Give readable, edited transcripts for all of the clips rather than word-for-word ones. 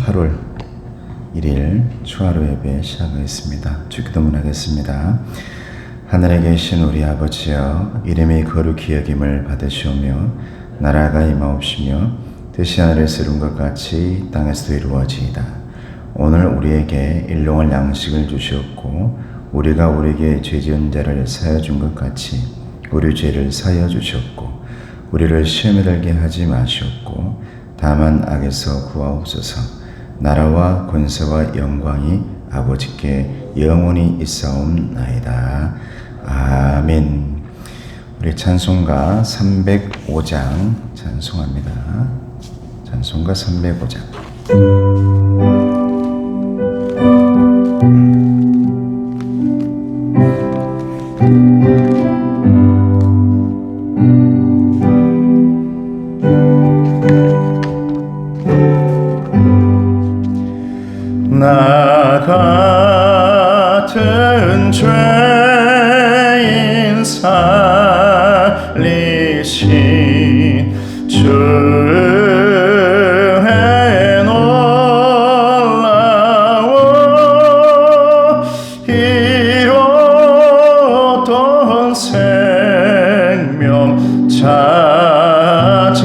8월 1일 초하루 예배 시작하겠습니다. 주기도문 하겠습니다. 하늘에 계신 우리 아버지여, 이름이 거룩히 여김을 받으시오며 나라가 임하옵시며 뜻이 하늘에서 이룬 것 같이 땅에서도 이루어지이다. 오늘 우리에게 일용할 양식을 주시옵고 우리가 우리에게 죄 지은 자를 사하여 준 것 같이 우리 죄를 사하여 주시옵고 우리를 시험에 들게 하지 마시옵고 다만 악에서 구하옵소서. 나라와 권세와 영광이 아버지께 영원히 있사옵나이다. 아멘. 우리 찬송가 305장 찬송합니다. 찬송가 305장. 나 같은 죄인 살리신 주의 놀라워 이뤘던 생명 찾았고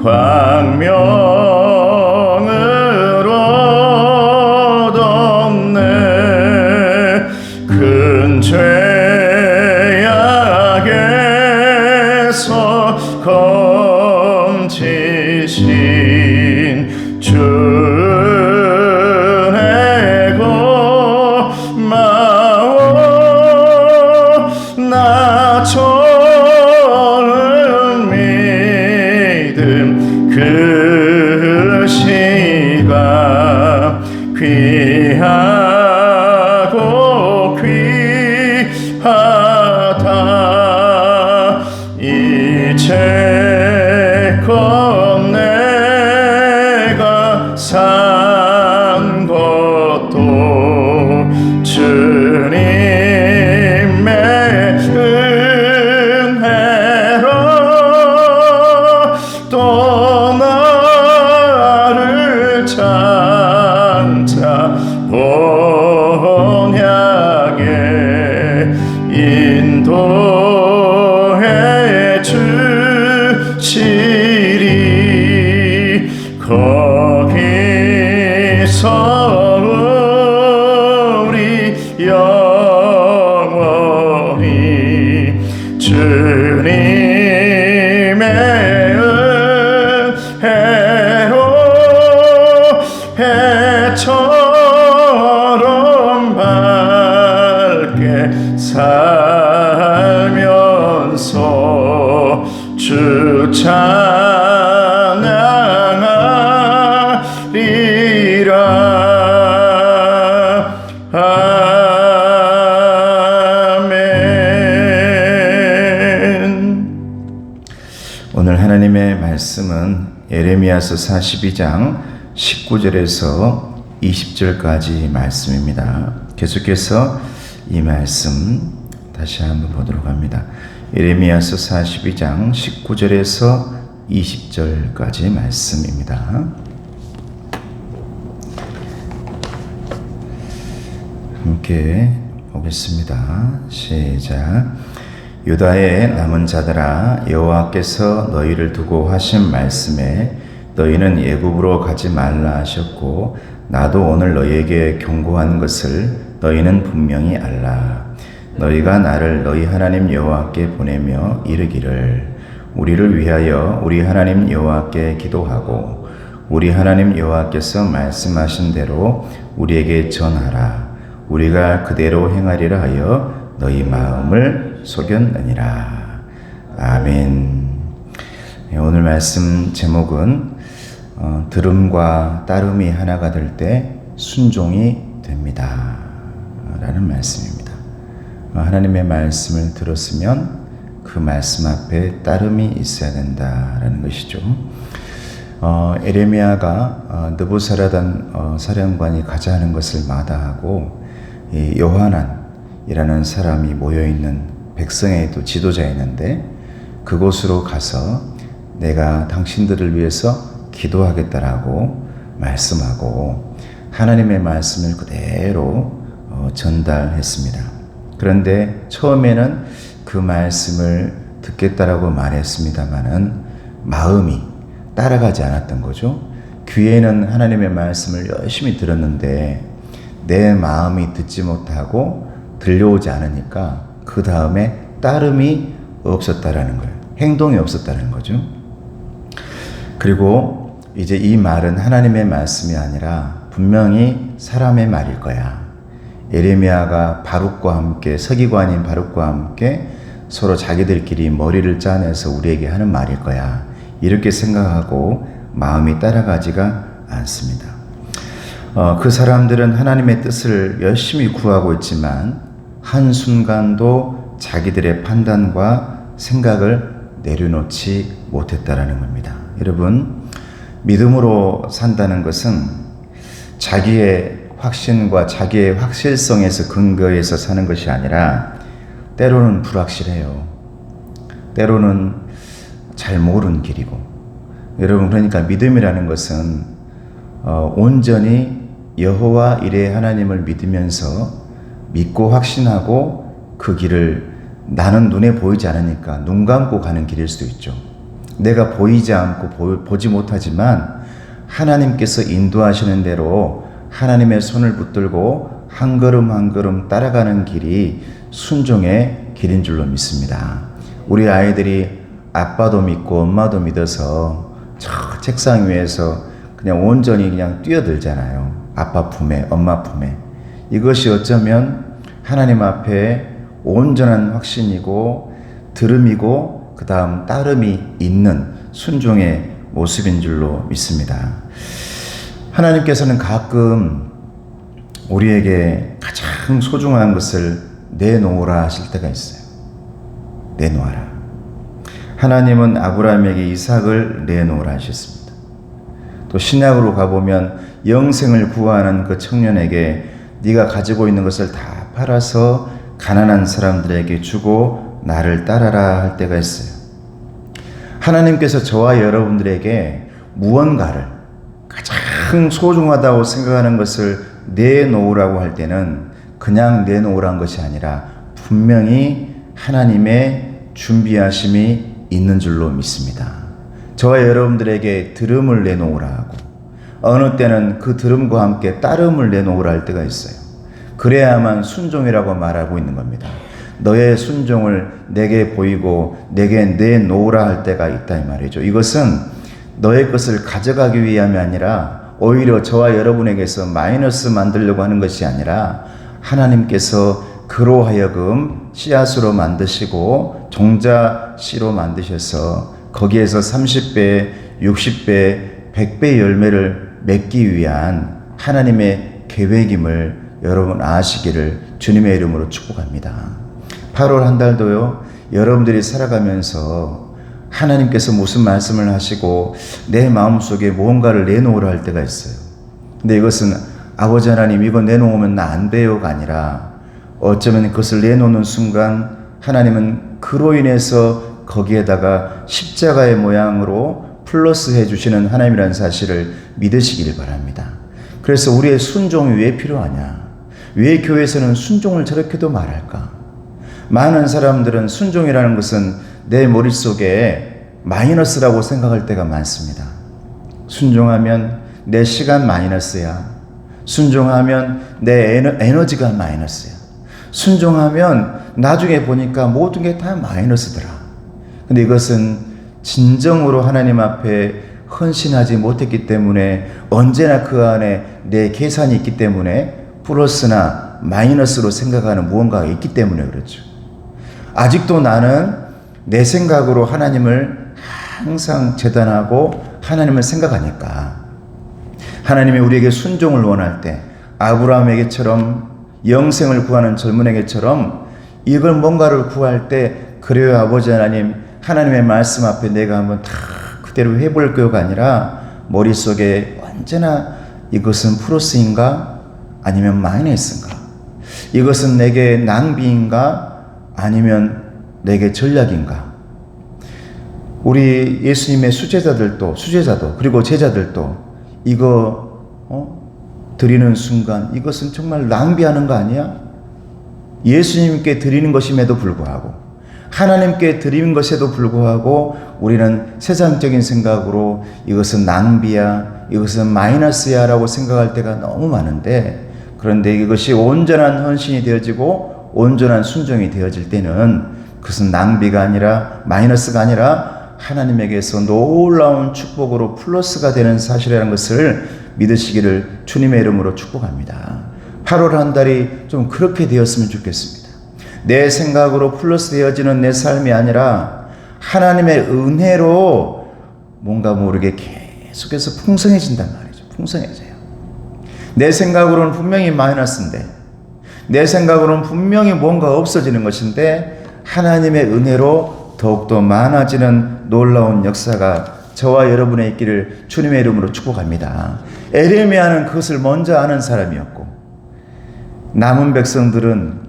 광명 검지신 주의 고마워 나 처음 믿음 그 시가 귀하고 귀하다. 이제껏 내가 산 것도 주님의 은혜로 또 나를 장차 본향에 인도해 주시리. 거기서 우리 영원히 주님의 은혜로 해처럼 밝게 살면서 주 찬양하리라. 아멘. 오늘 하나님의 말씀은 예레미야서 42장 19절에서 20절까지 말씀입니다. 계속해서 이 말씀 다시 한번 보도록 합니다. 예레미야서 42장 19절에서 20절까지 말씀입니다. 함께 보겠습니다. 시작. 유다의 남은 자들아, 여호와께서 너희를 두고 하신 말씀에 너희는 애굽으로 가지 말라 하셨고 나도 오늘 너희에게 경고한 것을 너희는 분명히 알라. 너희가 나를 너희 하나님 여호와께 보내며 이르기를 우리를 위하여 우리 하나님 여호와께 기도하고 우리 하나님 여호와께서 말씀하신 대로 우리에게 전하라. 우리가 그대로 행하리라 하여 너희 마음을 속였느니라. 아멘. 오늘 말씀 제목은 들음과 따름이 하나가 될 때 순종이 됩니다 라는 말씀입니다. 하나님의 말씀을 들었으면 그 말씀 앞에 따름이 있어야 된다라는 것이죠. 에레미야가 느부사라단 사령관이 가자 하는 것을 마다하고 이 요하난이라는 사람이 모여있는 백성의 또 지도자였는데 그곳으로 가서 내가 당신들을 위해서 기도하겠다라고 말씀하고 하나님의 말씀을 그대로 전달했습니다. 그런데 처음에는 그 말씀을 듣겠다라고 말했습니다마는 마음이 따라가지 않았던 거죠. 귀에는 하나님의 말씀을 열심히 들었는데 내 마음이 듣지 못하고 들려오지 않으니까 그 다음에 따름이 없었다라는 거예요. 행동이 없었다는 거죠. 그리고 이제 이 말은 하나님의 말씀이 아니라 분명히 사람의 말일 거야. 예레미야가 바룩과 함께, 서기관인 바룩과 함께 서로 자기들끼리 머리를 짜내서 우리에게 하는 말일 거야. 이렇게 생각하고 마음이 따라가지가 않습니다. 그 사람들은 하나님의 뜻을 열심히 구하고 있지만 한순간도 자기들의 판단과 생각을 내려놓지 못했다라는 겁니다. 여러분, 믿음으로 산다는 것은 자기의 확신과 자기의 확실성에서 근거해서 사는 것이 아니라 때로는 불확실해요. 때로는 잘 모르는 길이고. 여러분, 그러니까 믿음이라는 것은 온전히 여호와 이레 하나님을 믿으면서 믿고 확신하고 그 길을 나는 눈에 보이지 않으니까 눈 감고 가는 길일 수도 있죠. 내가 보이지 않고 보지 못하지만 하나님께서 인도하시는 대로 하나님의 손을 붙들고 한 걸음 한 걸음 따라가는 길이 순종의 길인 줄로 믿습니다. 우리 아이들이 아빠도 믿고 엄마도 믿어서 저 책상 위에서 그냥 온전히 그냥 뛰어들잖아요. 아빠 품에, 엄마 품에. 이것이 어쩌면 하나님 앞에 온전한 확신이고 들음이고 그 다음 따름이 있는 순종의 모습인 줄로 믿습니다. 하나님께서는 가끔 우리에게 가장 소중한 것을 내놓으라 하실 때가 있어요. 내놓아라. 하나님은 아브라함에게 이삭을 내놓으라 하셨습니다. 또 신약으로 가보면 영생을 구하는 그 청년에게 네가 가지고 있는 것을 다 팔아서 가난한 사람들에게 주고 나를 따라라 할 때가 있어요. 하나님께서 저와 여러분들에게 무언가를 가장 소중하다고 생각하는 것을 내놓으라고 할 때는 그냥 내놓으란 것이 아니라 분명히 하나님의 준비하심이 있는 줄로 믿습니다. 저와 여러분들에게 들음을 내놓으라 하고 어느 때는 그 들음과 함께 따름을 내놓으라 할 때가 있어요. 그래야만 순종이라고 말하고 있는 겁니다. 너의 순종을 내게 보이고 내게 내놓으라 할 때가 있다 이 말이죠. 이것은 너의 것을 가져가기 위함이 아니라 오히려 저와 여러분에게서 마이너스 만들려고 하는 것이 아니라 하나님께서 그로 하여금 씨앗으로 만드시고 종자씨로 만드셔서 거기에서 30배, 60배, 100배 열매를 맺기 위한 하나님의 계획임을 여러분 아시기를 주님의 이름으로 축복합니다. 8월 한 달도요, 여러분들이 살아가면서 하나님께서 무슨 말씀을 하시고 내 마음속에 무언가를 내놓으라 할 때가 있어요. 근데 이것은 아버지 하나님 이거 내놓으면 나 안 돼요가 아니라 어쩌면 그것을 내놓는 순간 하나님은 그로 인해서 거기에다가 십자가의 모양으로 플러스 해주시는 하나님이라는 사실을 믿으시길 바랍니다. 그래서 우리의 순종이 왜 필요하냐? 왜 교회에서는 순종을 저렇게도 말할까? 많은 사람들은 순종이라는 것은 내 머릿속에 마이너스라고 생각할 때가 많습니다. 순종하면 내 시간 마이너스야. 순종하면 내 에너지가 마이너스야. 순종하면 나중에 보니까 모든 게 다 마이너스더라. 근데 이것은 진정으로 하나님 앞에 헌신하지 못했기 때문에 언제나 그 안에 내 계산이 있기 때문에 플러스나 마이너스로 생각하는 무언가가 있기 때문에 그렇죠. 아직도 나는 내 생각으로 하나님을 항상 재단하고 하나님을 생각하니까 하나님이 우리에게 순종을 원할 때 아브라함에게처럼 영생을 구하는 젊은에게처럼 이걸 뭔가를 구할 때 그래요 아버지 하나님 하나님의 말씀 앞에 내가 한번 다 그대로 해볼 거가 아니라 머릿속에 언제나 이것은 플러스인가 아니면 마이너스인가 이것은 내게 낭비인가 아니면 내게 전략인가 우리 예수님의 수제자도 그리고 제자들도 이거 드리는 순간 이것은 정말 낭비하는 거 아니야? 예수님께 드리는 것임에도 불구하고 하나님께 드리는 것에도 불구하고 우리는 세상적인 생각으로 이것은 낭비야, 이것은 마이너스야 라고 생각할 때가 너무 많은데, 그런데 이것이 온전한 헌신이 되어지고 온전한 순종이 되어질 때는 그것은 낭비가 아니라 마이너스가 아니라 하나님에게서 놀라운 축복으로 플러스가 되는 사실이라는 것을 믿으시기를 주님의 이름으로 축복합니다. 8월 한 달이 좀 그렇게 되었으면 좋겠습니다. 내 생각으로 플러스 되어지는 내 삶이 아니라 하나님의 은혜로 뭔가 모르게 계속해서 풍성해진단 말이죠. 풍성해져요. 내 생각으로는 분명히 마이너스인데, 내 생각으로는 분명히 뭔가 없어지는 것인데 하나님의 은혜로 더욱더 많아지는 놀라운 역사가 저와 여러분의 있기를 주님의 이름으로 축복합니다. 에레미야는 그것을 먼저 아는 사람이었고, 남은 백성들은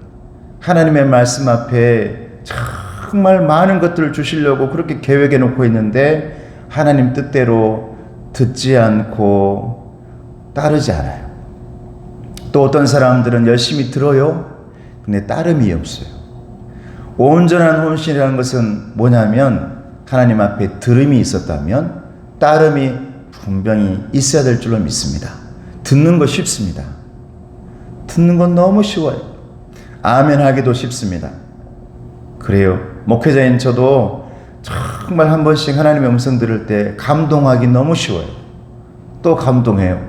하나님의 말씀 앞에 정말 많은 것들을 주시려고 그렇게 계획해 놓고 있는데 하나님 뜻대로 듣지 않고 따르지 않아요. 또 어떤 사람들은 열심히 들어요. 근데 따름이 없어요. 온전한 혼신이라는 것은 뭐냐면 하나님 앞에 들음이 있었다면 따름이 분명히 있어야 될 줄로 믿습니다. 듣는 거 쉽습니다. 듣는 건 너무 쉬워요. 아멘 하기도 쉽습니다. 그래요. 목회자인 저도 정말 한 번씩 하나님의 음성 들을 때 감동하기 너무 쉬워요. 또 감동해요.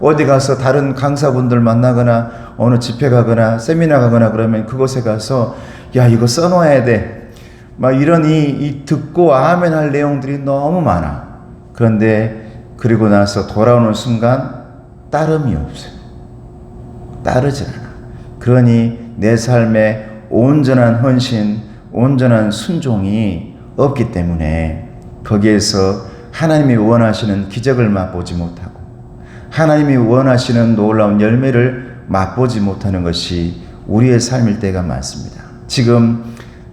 어디 가서 다른 강사분들 만나거나 어느 집회 가거나 세미나 가거나 그러면 그곳에 가서 야 이거 써놓아야 돼. 막 이런 이 듣고 아멘 할 내용들이 너무 많아. 그런데 그리고 나서 돌아오는 순간 따름이 없어요. 따르지 않아. 그러니 내 삶에 온전한 헌신, 온전한 순종이 없기 때문에 거기에서 하나님이 원하시는 기적을 맛보지 못하고 하나님이 원하시는 놀라운 열매를 맛보지 못하는 것이 우리의 삶일 때가 많습니다. 지금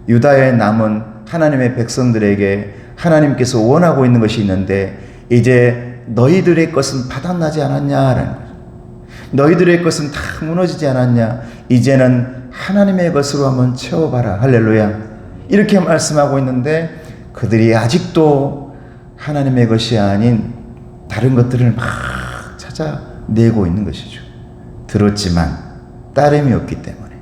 유다에 남은 하나님의 백성들에게 하나님께서 원하고 있는 것이 있는데 이제 너희들의 것은 바닥나지 않았냐라는 거죠. 너희들의 것은 다 무너지지 않았냐? 이제는 하나님의 것으로 한번 채워봐라. 할렐루야. 이렇게 말씀하고 있는데 그들이 아직도 하나님의 것이 아닌 다른 것들을 막 찾아내고 있는 것이죠. 들었지만 따름이 없기 때문에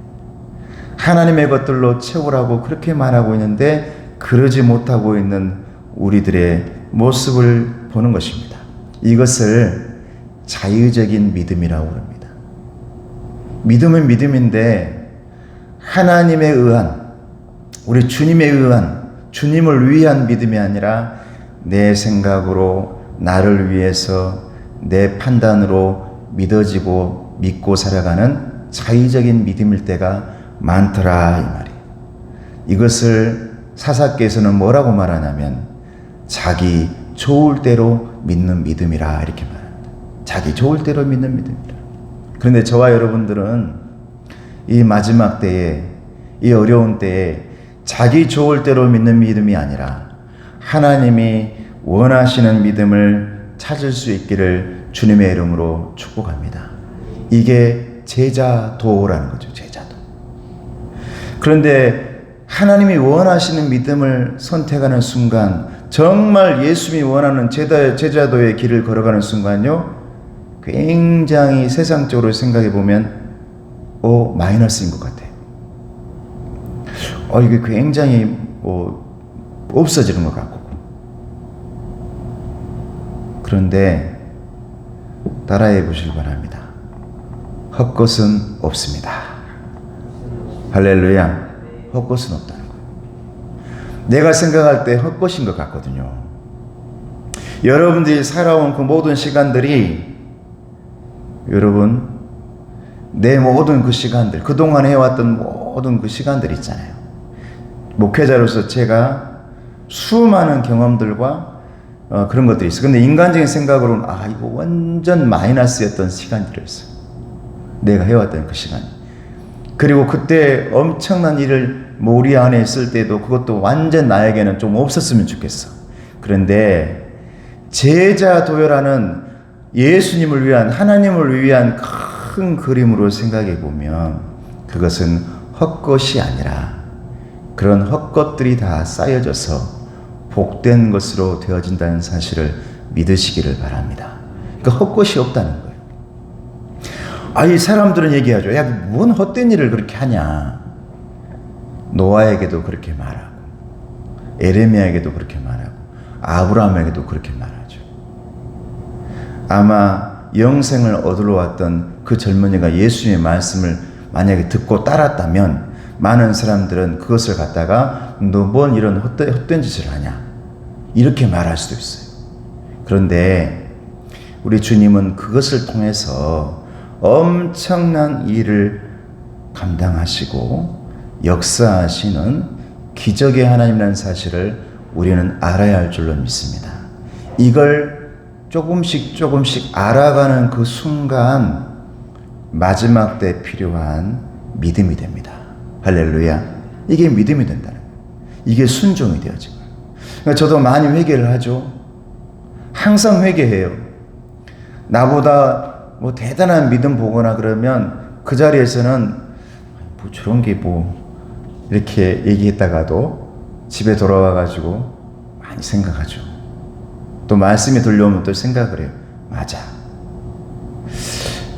하나님의 것들로 채우라고 그렇게 말하고 있는데 그러지 못하고 있는 우리들의 모습을 보는 것입니다. 이것을 자유적인 믿음이라고 합니다. 믿음은 믿음인데 하나님에 의한, 우리 주님에 의한, 주님을 위한 믿음이 아니라 내 생각으로 나를 위해서 내 판단으로 믿어지고 믿고 살아가는 자의적인 믿음일 때가 많더라 이 말이에요. 이것을 사사께서는 뭐라고 말하냐면 자기 좋을 대로 믿는 믿음이라 이렇게 말합니다. 자기 좋을 대로 믿는 믿음이라. 그런데 저와 여러분들은 이 마지막 때에, 이 어려운 때에 자기 좋을 대로 믿는 믿음이 아니라 하나님이 원하시는 믿음을 찾을 수 있기를 주님의 이름으로 축복합니다. 이게 제자도라는 거죠. 제자도. 그런데 하나님이 원하시는 믿음을 선택하는 순간, 정말 예수님이 원하는 제자도의 길을 걸어가는 순간요, 굉장히 세상적으로 생각해 보면 마이너스인 것 같아요. 이게 굉장히 없어지는 것 같고. 그런데 따라해 보시기 바랍니다. 헛것은 없습니다. 할렐루야. 헛것은 없다는 거예요. 내가 생각할 때 헛것인 것 같거든요. 여러분들이 살아온 그 모든 시간들이, 여러분, 내 모든 그 시간들, 그동안 해왔던 모든 그 시간들 있잖아요. 목회자로서 제가 수많은 경험들과 그런 것들이 있어요. 근데 인간적인 생각으로는 이거 완전 마이너스였던 시간들이었어요. 내가 해왔던 그 시간이. 그리고 그때 엄청난 일을 우리 안에 있을 때도 그것도 완전 나에게는 좀 없었으면 좋겠어. 그런데 제자 도열하는 예수님을 위한, 하나님을 위한 큰 그림으로 생각해 보면 그것은 헛것이 아니라 그런 헛것들이 다 쌓여져서 복된 것으로 되어진다는 사실을 믿으시기를 바랍니다. 그러니까 헛것이 없다는 거예요. 이 사람들은 얘기하죠. 야, 뭔 헛된 일을 그렇게 하냐. 노아에게도 그렇게 말하고, 에레미야에게도 그렇게 말하고, 아브라함에게도 그렇게 말하죠. 아마 영생을 얻으러 왔던 그 젊은이가 예수님의 말씀을 만약에 듣고 따랐다면 많은 사람들은 그것을 갖다가 너 뭔 이런 헛된 짓을 하냐 이렇게 말할 수도 있어요. 그런데 우리 주님은 그것을 통해서 엄청난 일을 감당하시고 역사하시는 기적의 하나님이라는 사실을 우리는 알아야 할 줄로 믿습니다. 이걸 조금씩 알아가는 그 순간 마지막 때 필요한 믿음이 됩니다. 할렐루야. 이게 믿음이 된다는 거예요. 이게 순종이 되어지고. 그러니까 저도 많이 회개를 하죠. 항상 회개해요. 나보다 뭐 대단한 믿음 보거나 그러면 그 자리에서는 뭐 저런 게 뭐 이렇게 얘기했다가도 집에 돌아와 가지고 많이 생각하죠. 또 말씀이 들려오면 또 생각을 해요. 맞아.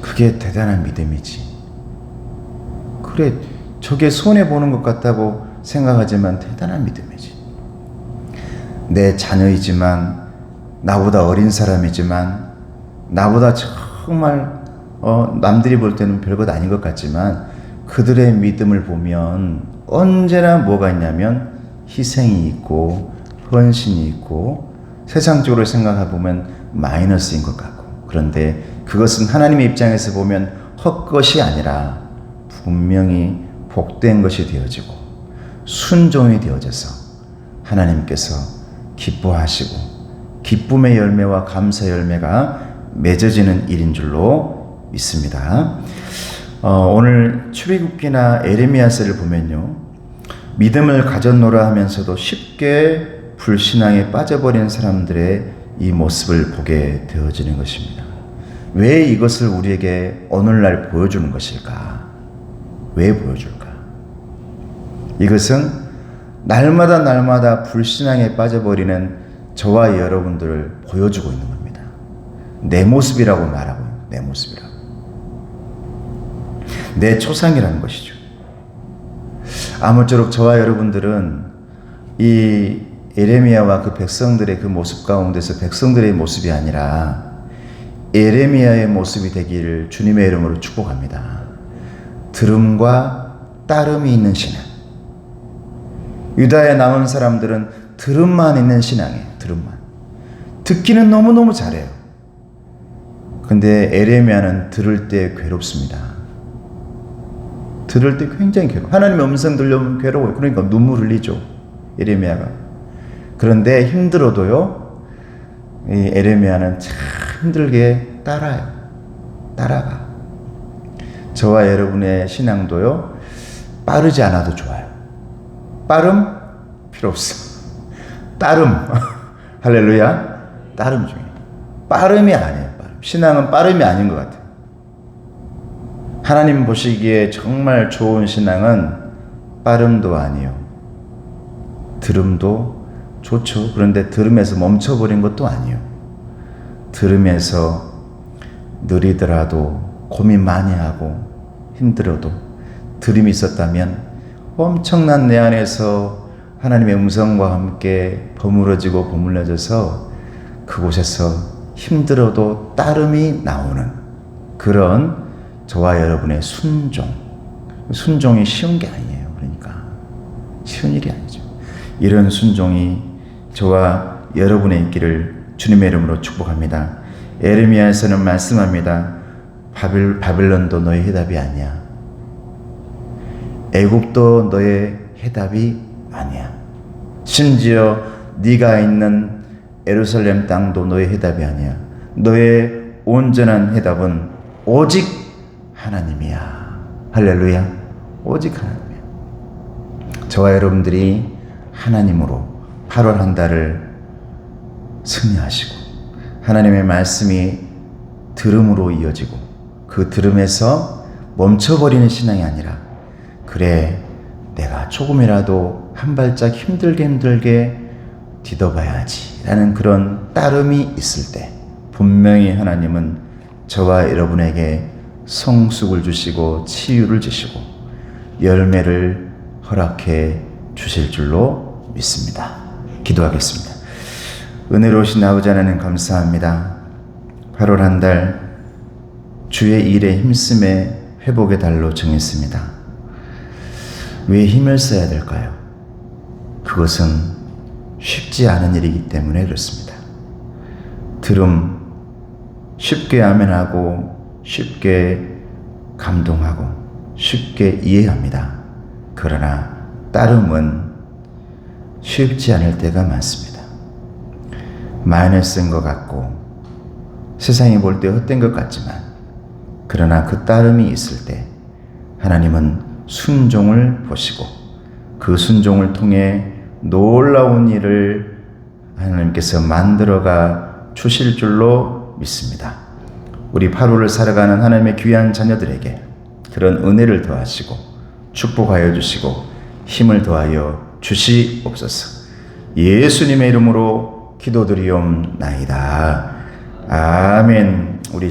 그게 대단한 믿음이지. 그래, 저게 손해보는 것 같다고 생각하지만 대단한 믿음이지. 내 자녀이지만, 나보다 어린 사람이지만, 나보다 정말 남들이 볼 때는 별것 아닌 것 같지만 그들의 믿음을 보면 언제나 뭐가 있냐면 희생이 있고 헌신이 있고 세상적으로 생각해보면 마이너스인 것 같고, 그런데 그것은 하나님의 입장에서 보면 헛것이 아니라 분명히 복된 것이 되어지고 순종이 되어져서 하나님께서 기뻐하시고 기쁨의 열매와 감사 열매가 맺어지는 일인 줄로 믿습니다. 오늘 출애굽기나 에레미야서를 보면요, 믿음을 가졌노라 하면서도 쉽게 불신앙에 빠져버린 사람들의 이 모습을 보게 되어지는 것입니다. 왜 이것을 우리에게 오늘날 보여주는 것일까? 왜 보여줄까? 이것은 날마다 불신앙에 빠져버리는 저와 여러분들을 보여주고 있는 겁니다. 내 모습이라고 말하고 있는, 내 모습이라고. 내 초상이라는 것이죠. 아무쪼록 저와 여러분들은 이 에레미야와 그 백성들의 그 모습 가운데서 백성들의 모습이 아니라 에레미야의 모습이 되기를 주님의 이름으로 축복합니다. 들음과 따름이 있는 신앙. 유다에 남은 사람들은 들음만 있는 신앙이에요. 들음만. 듣기는 너무너무 잘해요. 근데 에레미야는 들을 때 괴롭습니다. 들을 때 굉장히 괴로워요. 하나님의 음성 들려오면 괴로워요. 그러니까 눈물 흘리죠, 에레미야가. 그런데 힘들어도요, 이 에레미야는 참 힘들게 따라가. 저와 여러분의 신앙도요, 빠르지 않아도 좋아요. 빠름 필요 없어. 따름. 할렐루야. 따름 중에 빠름이 아니에요. 신앙은 빠름이 아닌 것 같아요. 하나님 보시기에 정말 좋은 신앙은 빠름도 아니에요. 들음도 좋죠. 그런데 들음에서 멈춰버린 것도 아니에요. 들음에서 느리더라도 고민 많이 하고 힘들어도 들음이 있었다면 엄청난 내 안에서 하나님의 음성과 함께 버무러지고 버물려져서 그곳에서 힘들어도 따름이 나오는 그런 저와 여러분의 순종이 쉬운 게 아니에요. 그러니까 쉬운 일이 아니죠. 이런 순종이 저와 여러분의 있기를 주님의 이름으로 축복합니다. 에레미야에서는 말씀합니다. 바빌론도 너의 해답이 아니야. 애굽도 너의 해답이 아니야. 심지어 네가 있는 예루살렘 땅도 너의 해답이 아니야. 너의 온전한 해답은 오직 하나님이야. 할렐루야. 오직 하나님이야. 저와 여러분들이 하나님으로 8월 한 달을 승리하시고 하나님의 말씀이 들음으로 이어지고 그 들음에서 멈춰버리는 신앙이 아니라 그래 내가 조금이라도 한 발짝 힘들게 뒤덮어야지 라는 그런 따름이 있을 때 분명히 하나님은 저와 여러분에게 성숙을 주시고 치유를 주시고 열매를 허락해 주실 줄로 믿습니다. 기도하겠습니다. 은혜로우신 아버지 하나님 감사합니다. 8월 한 달 주의 일에 힘쓰매 회복의 달로 정했습니다. 왜 힘을 써야 될까요? 그것은 쉽지 않은 일이기 때문에 그렇습니다. 들음 쉽게 아멘하고 쉽게 감동하고 쉽게 이해합니다. 그러나 따름은 쉽지 않을 때가 많습니다. 마이너스인 것 같고 세상이 볼 때 헛된 것 같지만 그러나 그 따름이 있을 때 하나님은 순종을 보시고 그 순종을 통해 놀라운 일을 하나님께서 만들어가 주실 줄로 믿습니다. 우리 8월을 살아가는 하나님의 귀한 자녀들에게 그런 은혜를 더하시고 축복하여 주시고 힘을 더하여 주시옵소서. 예수님의 이름으로 기도드리옵나이다. 아멘. 우리